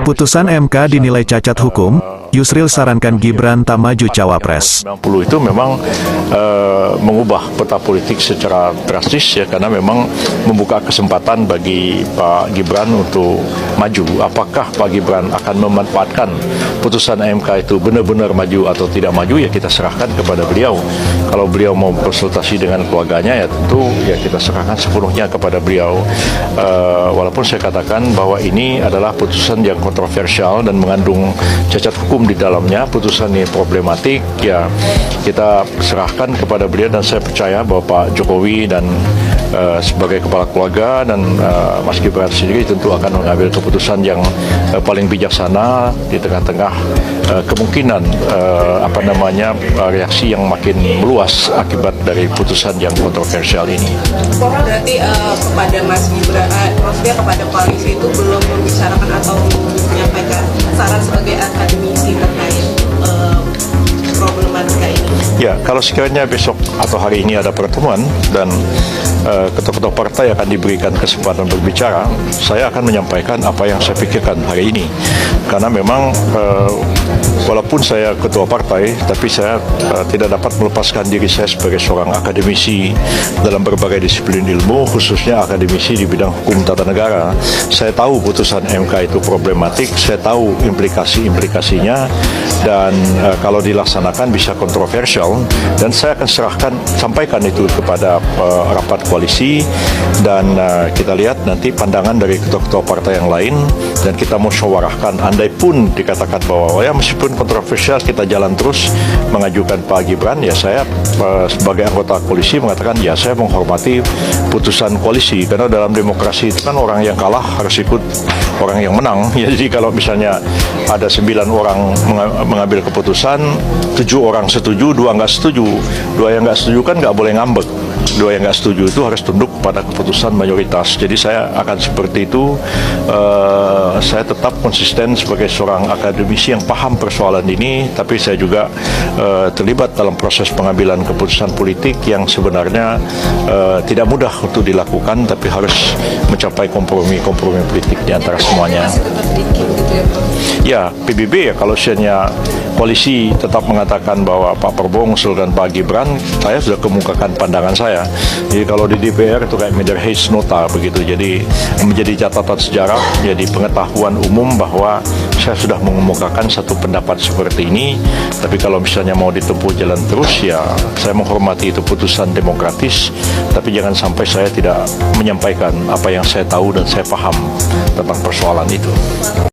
Putusan MK dinilai cacat hukum, Yusril sarankan Gibran tak maju cawapres. 90 itu memang mengubah peta politik secara drastis ya, karena memang membuka kesempatan bagi Pak Gibran untuk maju. Apakah Pak Gibran akan memanfaatkan putusan MK itu benar-benar maju atau tidak maju, ya kita serahkan kepada beliau. Kalau beliau mau konsultasi dengan keluarganya, ya tentu ya kita serahkan sepenuhnya kepada beliau. Walaupun saya katakan bahwa ini adalah putusan yang kontroversial dan mengandung cacat hukum di dalamnya, putusan ini problematik, ya kita serahkan kepada beliau, dan saya percaya bahwa Pak Jokowi dan sebagai kepala keluarga dan Mas Gibran sendiri tentu akan mengambil keputusan yang paling bijaksana di tengah-tengah kemungkinan reaksi yang makin meluas akibat dari putusan yang kontroversial ini. Berarti kepada Mas Gibran, maksudnya kepada koalisi itu belum membicarakan atau menyampaikan saran sebagai akademisi terkait problematika ini? Ya, kalau sekiranya besok atau hari ini ada pertemuan dan ketua-ketua partai akan diberikan kesempatan berbicara, saya akan menyampaikan apa yang saya pikirkan hari ini. Karena memang walaupun saya ketua partai, tapi saya tidak dapat melepaskan diri saya sebagai seorang akademisi dalam berbagai disiplin ilmu, khususnya akademisi di bidang hukum tata negara. Saya tahu putusan MK itu problematik, saya tahu implikasi-implikasinya, dan kalau dilaksanakan bisa kontroversial, dan saya akan sampaikan itu kepada rapat koalisi, dan kita lihat nanti pandangan dari ketua-ketua partai yang lain, dan kita musyawarahkan. Andai pun dikatakan bahwa ya meskipun kontroversial kita jalan terus mengajukan Pak Gibran, ya saya sebagai anggota koalisi mengatakan ya saya menghormati putusan koalisi, karena dalam demokrasi itu kan orang yang kalah harus ikut orang yang menang. Ya, jadi kalau misalnya ada 9 orang mengambil keputusan, 7 orang setuju, 2 nggak setuju. 2 yang nggak setuju kan nggak boleh ngambek. 2 yang nggak setuju itu harus tunduk pada keputusan mayoritas. Jadi saya akan seperti itu. Saya tetap konsisten sebagai seorang akademisi yang paham persoalan ini, tapi saya juga terlibat dalam proses pengambilan keputusan politik yang sebenarnya tidak mudah untuk dilakukan, tapi harus mencapai kompromi politik di antara semuanya. Ya, PBB ya, kalau misalnya koalisi tetap mengatakan bahwa Pak Prabowo mengusulkan Pak Gibran, saya sudah kemukakan pandangan saya. Jadi kalau di DPR itu kayak Major Hays Nota begitu, jadi menjadi catatan sejarah, jadi pengetahuan umum bahwa saya sudah mengemukakan satu pendapat seperti ini. Tapi kalau misalnya mau ditempuh jalan terus, ya saya menghormati itu putusan demokratis, tapi jangan sampai saya tidak menyampaikan apa yang saya tahu dan saya paham tentang persoalan itu.